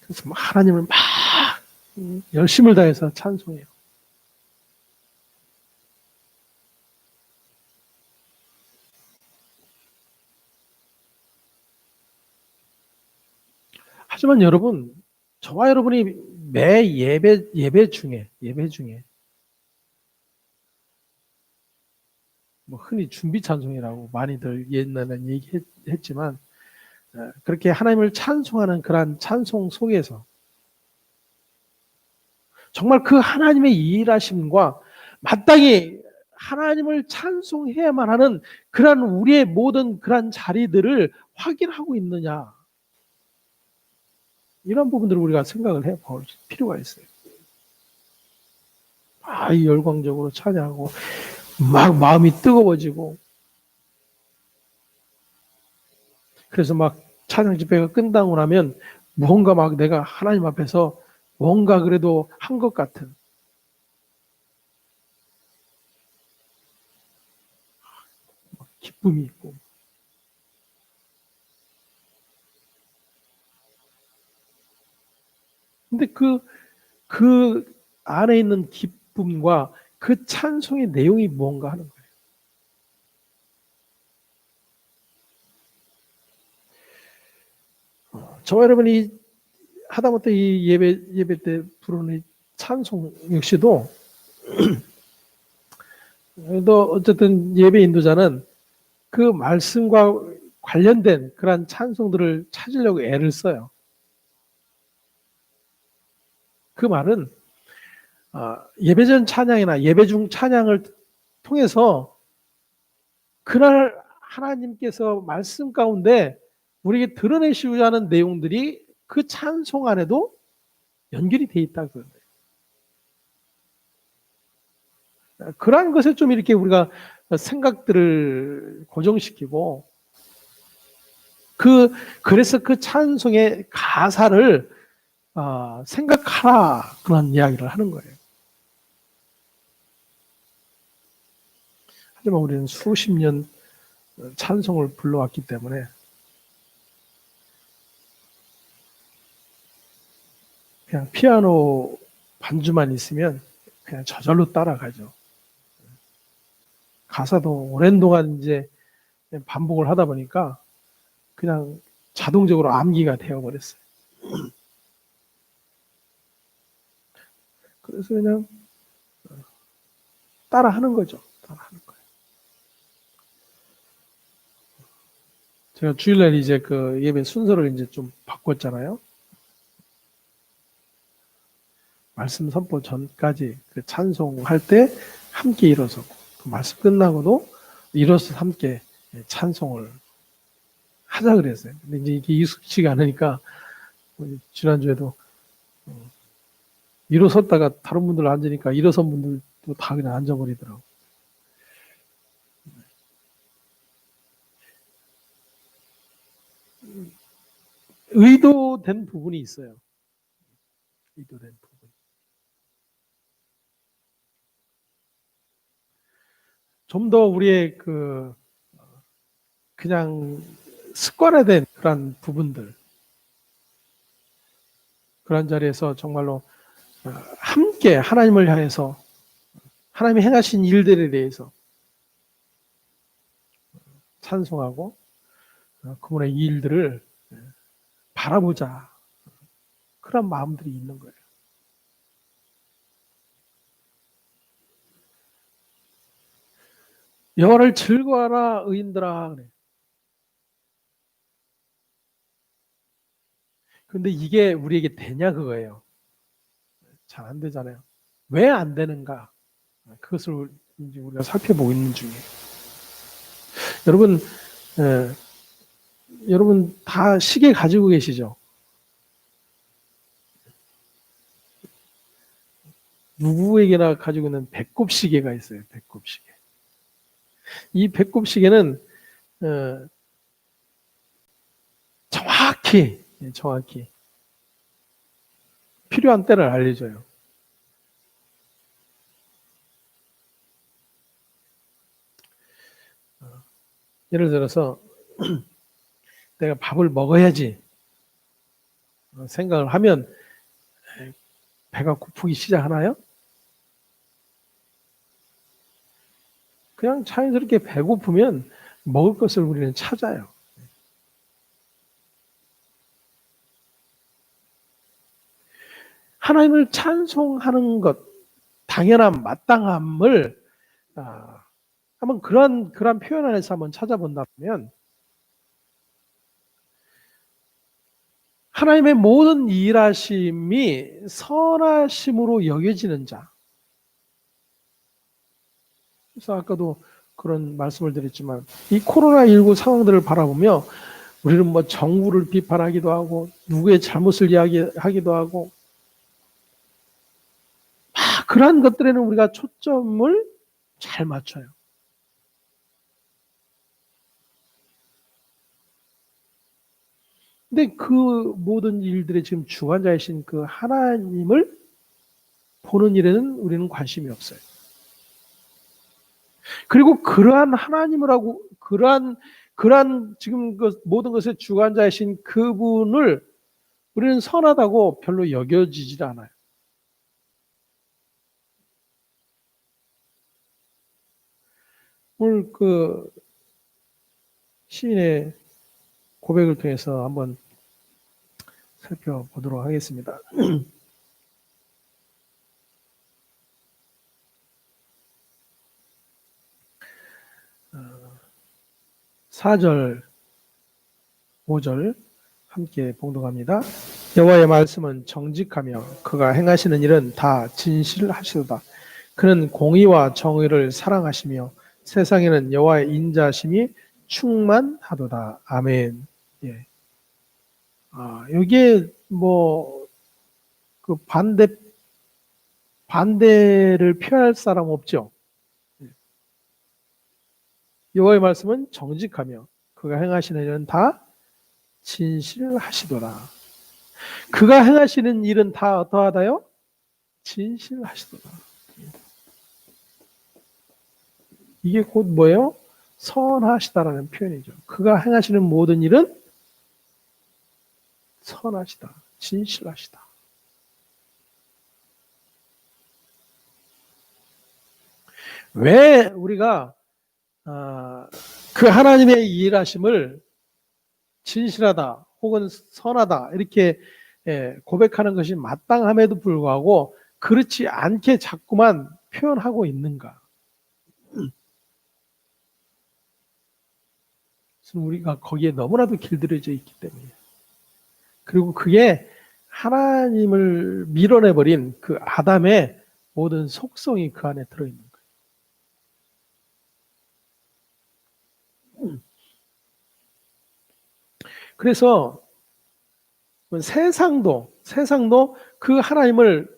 그래서 하나님을 막 열심을 다해서 찬송해요. 하지만 여러분, 저와 여러분이 매 예배 중에 흔히 준비 찬송이라고 많이들 옛날에는 얘기했지만 그렇게 하나님을 찬송하는 그러한 찬송 속에서 정말 그 하나님의 일하심과 마땅히 하나님을 찬송해야만 하는 그러한 우리의 모든 그러한 자리들을 확인하고 있느냐, 이런 부분들을 우리가 생각을 해볼 필요가 있어요. 열광적으로 찬양하고 막 마음이 뜨거워지고 그래서 막 찬양 집회가 끝나고 나면 무언가 막 내가 하나님 앞에서 뭔가 그래도 한 것 같은 기쁨이 있고, 근데 그 안에 있는 기쁨과 그 찬송의 내용이 뭔가 하는 거예요. 저와 여러분이 하다못해 이 예배 때 부르는 찬송 역시도 어쨌든 예배 인도자는 그 말씀과 관련된 그러한 찬송들을 찾으려고 애를 써요. 그 말은 예배 전 찬양이나 예배 중 찬양을 통해서 그날 하나님께서 말씀 가운데 우리에게 드러내시고자 하는 내용들이 그 찬송 안에도 연결이 돼 있다 그런 거예요. 그러한 것에 좀 이렇게 우리가 생각들을 고정시키고 그래서 그 찬송의 가사를 생각하라, 그런 이야기를 하는 거예요. 하지만 우리는 수십 년 찬송을 불러왔기 때문에 그냥 피아노 반주만 있으면 그냥 저절로 따라가죠. 가사도 오랜 동안 이제 반복을 하다 보니까 그냥 자동적으로 암기가 되어버렸어요. 그래서 그냥 따라하는 거죠. 따라하는 거예요. 제가 주일날 이제 그 예배 순서를 이제 좀 바꿨잖아요. 말씀 선포 전까지 그 찬송할 때 함께 일어서고, 그 말씀 끝나고도 일어서 함께 찬송을 하자 그랬어요. 근데 이제 이게 익숙치가 않으니까 지난주에도 일어섰다가 다른 분들 앉으니까 일어선 분들도 다 그냥 앉아버리더라고. 의도된 부분이 있어요. 의도된 부분. 좀 더 우리의 그냥 습관화된 그런 부분들, 그런 자리에서 정말로 함께 하나님을 향해서 하나님이 행하신 일들에 대해서 찬송하고 그분의 이 일들을 바라보자. 그런 마음들이 있는 거예요. 여호와를 즐거워하라 의인들아 그래. 근데 이게 우리에게 되냐 그거예요. 잘 안 되잖아요. 왜 안 되는가? 그것을 이제 우리가 살펴보고 있는 중이에요. 여러분 다 시계 가지고 계시죠? 누구에게나 가지고 있는 배꼽 시계가 있어요. 배꼽 시계. 이 배꼽 시계는 정확히 필요한 때를 알려줘요. 예를 들어서 내가 밥을 먹어야지 생각을 하면 배가 고프기 시작하나요? 그냥 자연스럽게 배고프면 먹을 것을 우리는 찾아요. 하나님을 찬송하는 것, 당연함, 마땅함을 한번 그런 표현 안에서 한번 찾아본다면 하나님의 모든 일하심이 선하심으로 여겨지는 자. 그래서 아까도 그런 말씀을 드렸지만 이 코로나19 상황들을 바라보며 우리는 뭐 정부를 비판하기도 하고 누구의 잘못을 이야기하기도 하고 그러한 것들에는 우리가 초점을 잘 맞춰요. 근데 그 모든 일들의 지금 주관자이신 그 하나님을 보는 일에는 우리는 관심이 없어요. 그리고 그러한 하나님을 하고 그러한 지금 그 모든 것의 주관자이신 그분을 우리는 선하다고 별로 여겨지질 않아요. 오늘 그 시인의 고백을 통해서 한번 살펴보도록 하겠습니다. 4절, 5절 함께 봉독합니다. 여호와의 말씀은 정직하며 그가 행하시는 일은 다 진실하시도다. 그는 공의와 정의를 사랑하시며 세상에는 여호와의 인자심이 충만하도다. 아멘. 예. 여기에 그 반대를 표현할 사람 없죠. 여호와의 말씀은 정직하며 그가 행하시는 일은 다 진실하시도다. 그가 행하시는 일은 다 어떠하다요? 진실하시도다. 이게 곧 뭐예요? 선하시다라는 표현이죠. 그가 행하시는 모든 일은 선하시다, 진실하시다. 왜 우리가 그 하나님의 일하심을 진실하다 혹은 선하다 이렇게 고백하는 것이 마땅함에도 불구하고 그렇지 않게 자꾸만 표현하고 있는가? 우리가 거기에 너무나도 길들여져 있기 때문에. 그리고 그게 하나님을 밀어내버린 그 아담의 모든 속성이 그 안에 들어있는 거예요. 그래서 세상도 그 하나님을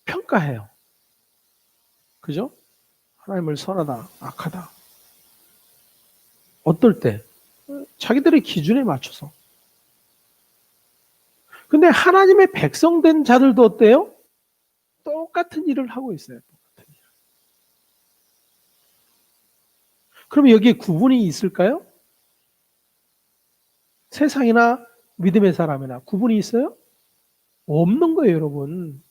평가해요. 그죠? 하나님을 선하다, 악하다. 어떨 때? 자기들의 기준에 맞춰서. 근데 하나님의 백성된 자들도 어때요? 똑같은 일을 하고 있어요. 똑같은 일. 그럼 여기에 구분이 있을까요? 세상이나 믿음의 사람이나 구분이 있어요? 없는 거예요, 여러분.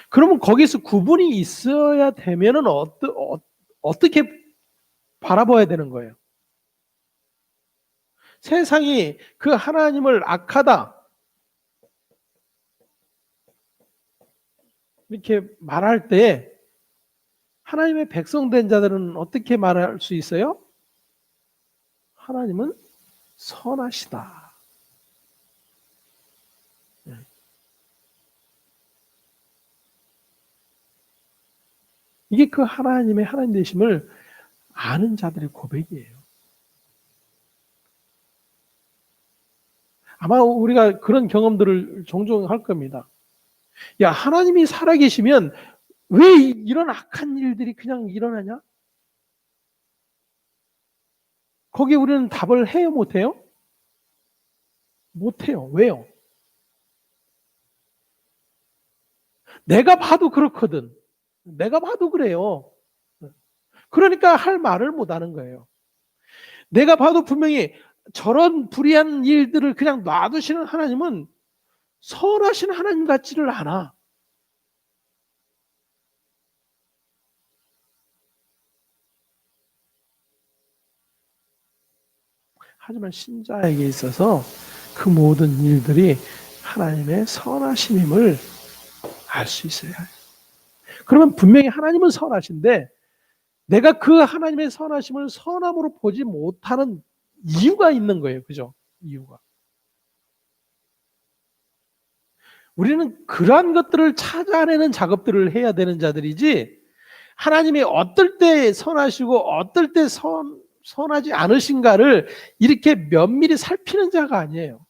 그러면 거기서 구분이 있어야 되면은 어떻게 바라봐야 되는 거예요? 세상이 그 하나님을 악하다 이렇게 말할 때 하나님의 백성된 자들은 어떻게 말할 수 있어요? 하나님은 선하시다. 이게 그 하나님의 하나님 되심을 아는 자들의 고백이에요. 아마 우리가 그런 경험들을 종종 할 겁니다. 야, 하나님이 살아계시면 왜 이런 악한 일들이 그냥 일어나냐? 거기에 우리는 답을 해요, 못해요? 못해요. 왜요? 내가 봐도 그렇거든. 내가 봐도 그래요. 그러니까 할 말을 못하는 거예요. 내가 봐도 분명히 저런 불의한 일들을 그냥 놔두시는 하나님은 선하신 하나님 같지를 않아. 하지만 신자에게 있어서 그 모든 일들이 하나님의 선하심임을 알 수 있어야 해요. 그러면 분명히 하나님은 선하신데 내가 그 하나님의 선하심을 선함으로 보지 못하는 이유가 있는 거예요. 그죠? 이유가. 우리는 그러한 것들을 찾아내는 작업들을 해야 되는 자들이지 하나님이 어떨 때 선하시고 어떨 때 선하지 않으신가를 이렇게 면밀히 살피는 자가 아니에요.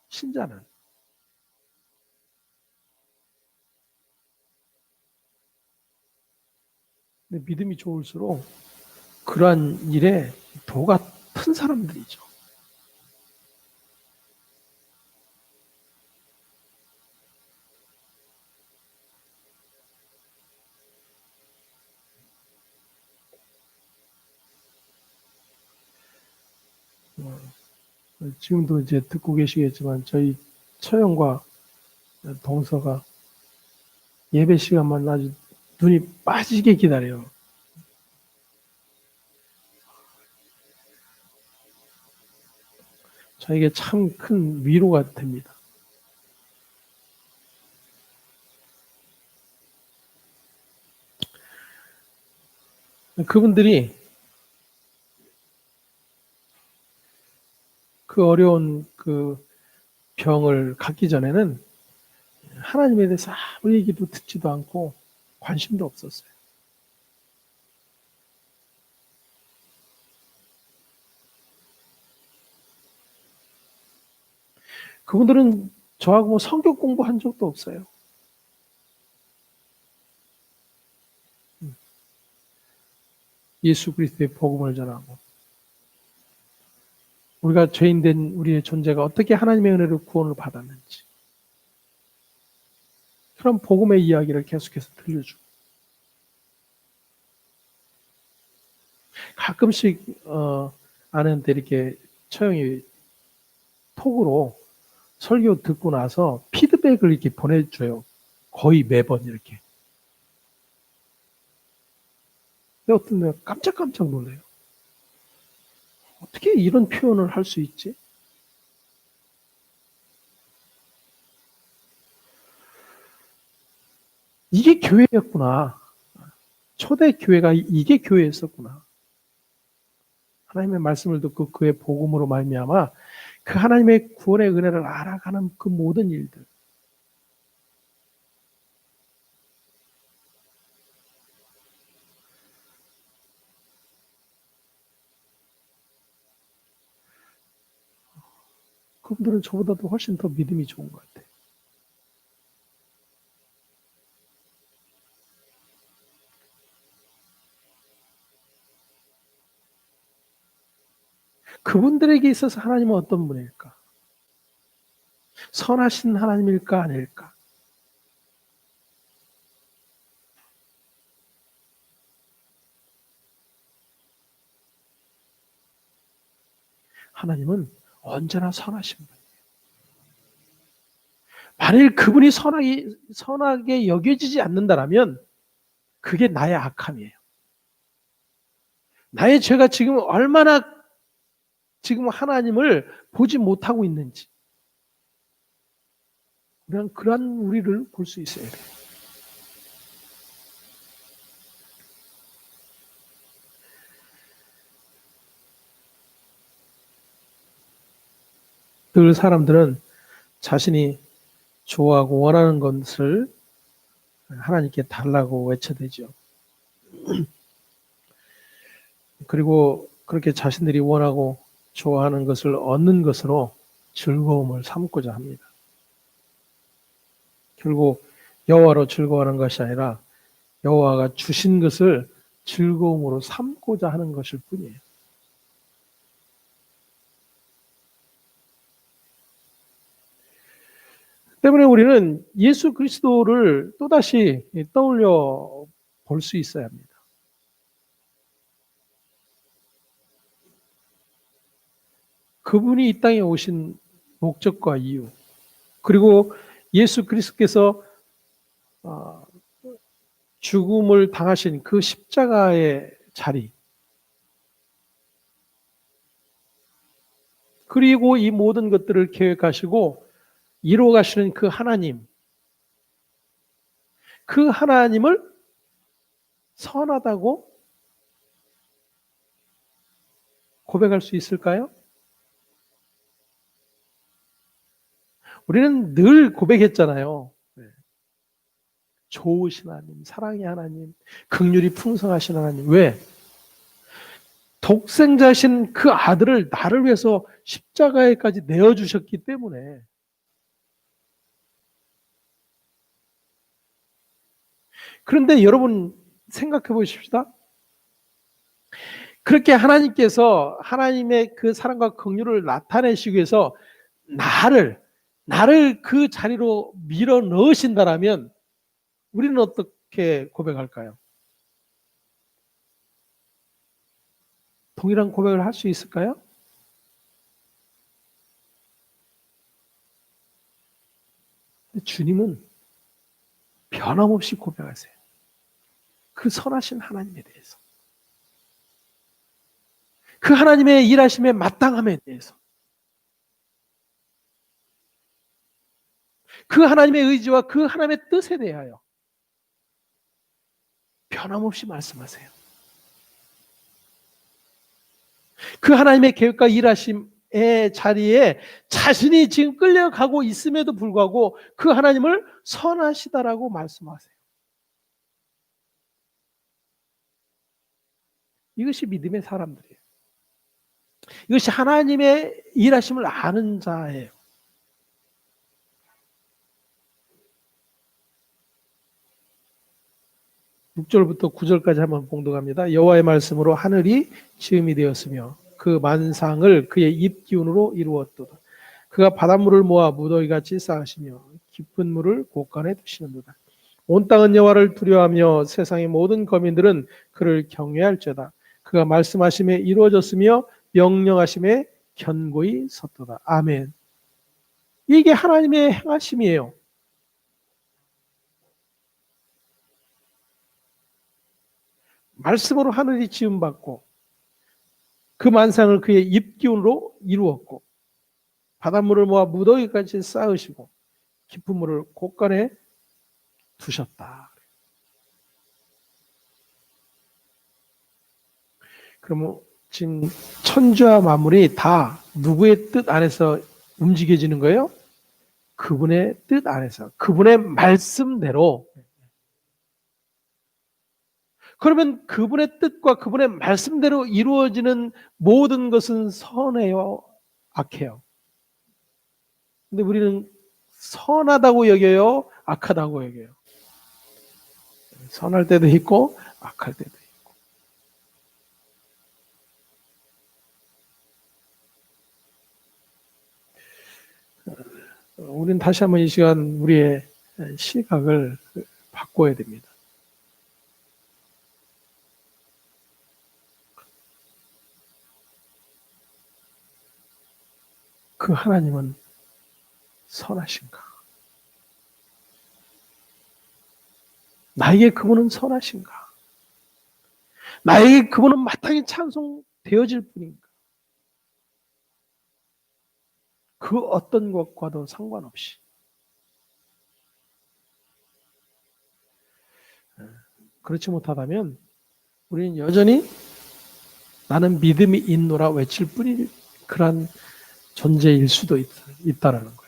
신자는. 근데 믿음이 좋을수록 그러한 일에 도가 큰 사람들이죠. 지금도 이제 듣고 계시겠지만 저희 처형과 동서가 예배 시간만 아주 눈이 빠지게 기다려요. 저에게 참 큰 위로가 됩니다. 그분들이 그 어려운 그 병을 갖기 전에는 하나님에 대해서 아무 얘기도 듣지도 않고 관심도 없었어요. 그분들은 저하고 뭐 성경 공부한 적도 없어요. 예수 그리스도의 복음을 전하고 우리가 죄인된 우리의 존재가 어떻게 하나님의 은혜로 구원을 받았는지 그런 복음의 이야기를 계속해서 들려주고 가끔씩 아내한테 이렇게 처형이 톡으로 설교 듣고 나서 피드백을 이렇게 보내줘요. 거의 매번 이렇게. 근데 어떤 날 깜짝깜짝 놀래요. 어떻게 이런 표현을 할 수 있지? 이게 교회였구나. 초대 교회가 이게 교회였었구나. 하나님의 말씀을 듣고 그의 복음으로 말미암아 그 하나님의 구원의 은혜를 알아가는 그 모든 일들. 그분들은 저보다도 훨씬 더 믿음이 좋은 것 같아요. 그분들에게 있어서 하나님은 어떤 분일까? 선하신 하나님일까 아닐까? 하나님은 언제나 선하신 분이에요. 만일 그분이 선하게 여겨지지 않는다면 그게 나의 악함이에요. 나의 죄가 지금 얼마나 지금 하나님을 보지 못하고 있는지 그러한 우리를 볼 수 있어야 돼요. 늘 사람들은 자신이 좋아하고 원하는 것을 하나님께 달라고 외쳐대죠. 그리고 그렇게 자신들이 원하고 좋아하는 것을 얻는 것으로 즐거움을 삼고자 합니다. 결국 여호와로 즐거워하는 것이 아니라 여호와가 주신 것을 즐거움으로 삼고자 하는 것일 뿐이에요. 때문에 우리는 예수 그리스도를 또다시 떠올려 볼 수 있어야 합니다. 그분이 이 땅에 오신 목적과 이유, 그리고 예수 그리스도께서 죽음을 당하신 그 십자가의 자리, 그리고 이 모든 것들을 계획하시고 이루어 가시는 그 하나님, 그 하나님을 선하다고 고백할 수 있을까요? 우리는 늘 고백했잖아요. 좋으신 하나님, 사랑의 하나님, 긍휼이 풍성하신 하나님. 왜? 독생자신 그 아들을 나를 위해서 십자가에까지 내어주셨기 때문에. 그런데 여러분 생각해 보십시다. 그렇게 하나님께서 하나님의 그 사랑과 긍휼을 나타내시기 위해서 나를 그 자리로 밀어 넣으신다라면 우리는 어떻게 고백할까요? 동일한 고백을 할 수 있을까요? 주님은 변함없이 고백하세요. 그 선하신 하나님에 대해서. 그 하나님의 일하심의 마땅함에 대해서. 그 하나님의 의지와 그 하나님의 뜻에 대하여 변함없이 말씀하세요. 그 하나님의 계획과 일하심의 자리에 자신이 지금 끌려가고 있음에도 불구하고 그 하나님을 선하시다라고 말씀하세요. 이것이 믿음의 사람들이에요. 이것이 하나님의 일하심을 아는 자예요. (6절부터) (9절까지) 한번 봉독합니다. 여호와의 말씀으로 하늘이 지음이 되었으며 그 만상을 그의 입 기운으로 이루었도다. 그가 바닷물을 모아 무더기같이 쌓으시며 깊은 물을 곳간에 두시는도다. 온 땅은 여호와를 두려워하며 세상의 모든 거민들은 그를 경외할지어다. 그가 말씀하심에 이루어졌으며 명령하심에 견고히 섰도다. 아멘. 이게 하나님의 행하심이에요. 말씀으로 하늘이 지음받고 그 만상을 그의 입기운으로 이루었고 바닷물을 모아 무더기까지 쌓으시고 깊은 물을 곳간에 두셨다. 그러면 지금 천지와 만물이 다 누구의 뜻 안에서 움직여지는 거예요? 그분의 뜻 안에서, 그분의 말씀대로. 그러면 그분의 뜻과 그분의 말씀대로 이루어지는 모든 것은 선해요, 악해요? 근데 우리는 선하다고 여겨요? 악하다고 여겨요? 선할 때도 있고 악할 때도 있고. 우리는 다시 한번 이 시간 우리의 시각을 바꿔야 됩니다. 그 하나님은 선하신가? 나에게 그분은 선하신가? 나에게 그분은 마땅히 찬송되어질 분인가? 그 어떤 것과도 상관없이 그렇지 못하다면 우리는 여전히 나는 믿음이 있노라 외칠 뿐인 그런 존재일 수도 있다라는 거예요.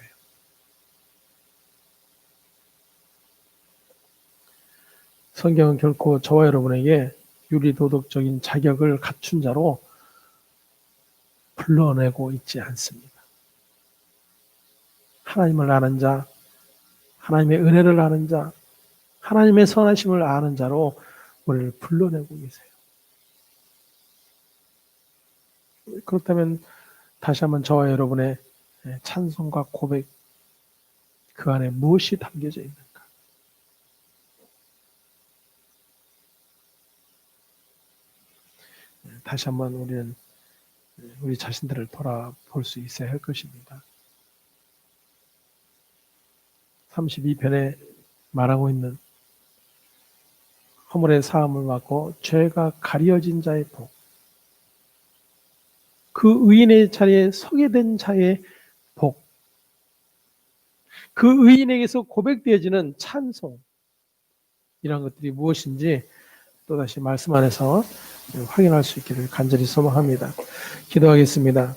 성경은 결코 저와 여러분에게 윤리도덕적인 자격을 갖춘 자로 불러내고 있지 않습니다. 하나님을 아는 자, 하나님의 은혜를 아는 자, 하나님의 선하심을 아는 자로 우리를 불러내고 계세요. 그렇다면 다시 한번 저와 여러분의 찬송과 고백, 그 안에 무엇이 담겨져 있는가? 다시 한번 우리는 우리 자신들을 돌아볼 수 있어야 할 것입니다. 32편에 말하고 있는 허물의 사함을 받고 죄가 가려진 자의 복, 그 의인의 자리에 서게 된 자의 복, 그 의인에게서 고백되어지는 찬송, 이런 것들이 무엇인지 또다시 말씀 안에서 확인할 수 있기를 간절히 소망합니다. 기도하겠습니다.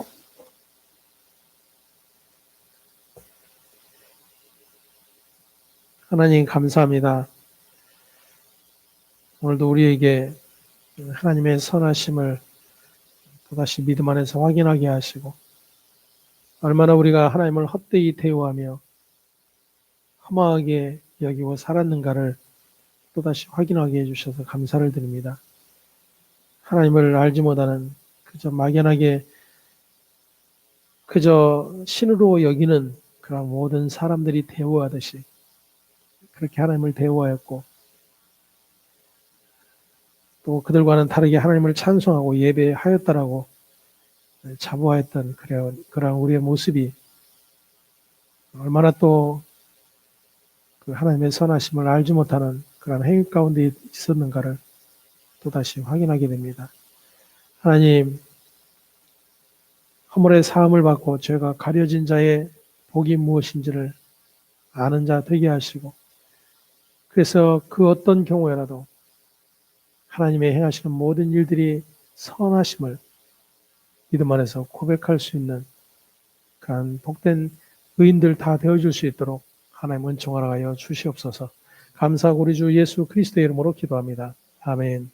하나님 감사합니다. 오늘도 우리에게 하나님의 선하심을 또다시 믿음 안에서 확인하게 하시고, 얼마나 우리가 하나님을 헛되이 대우하며 허망하게 여기고 살았는가를 또다시 확인하게 해주셔서 감사를 드립니다. 하나님을 알지 못하는 그저 막연하게 그저 신으로 여기는 그런 모든 사람들이 대우하듯이 그렇게 하나님을 대우하였고, 또 그들과는 다르게 하나님을 찬송하고 예배하였다라고 자부하였던 그런 우리의 모습이 얼마나 또 그 하나님의 선하심을 알지 못하는 그런 행위 가운데 있었는가를 또다시 확인하게 됩니다. 하나님, 허물의 사함을 받고 죄가 가려진 자의 복이 무엇인지를 아는 자 되게 하시고, 그래서 그 어떤 경우에라도 하나님의 행하시는 모든 일들이 선하심을 믿음 안에서 고백할 수 있는 그런 복된 의인들 다 되어줄 수 있도록 하나님 은총하여 주시옵소서. 감사하고 우리 주 예수 그리스도의 이름으로 기도합니다. 아멘.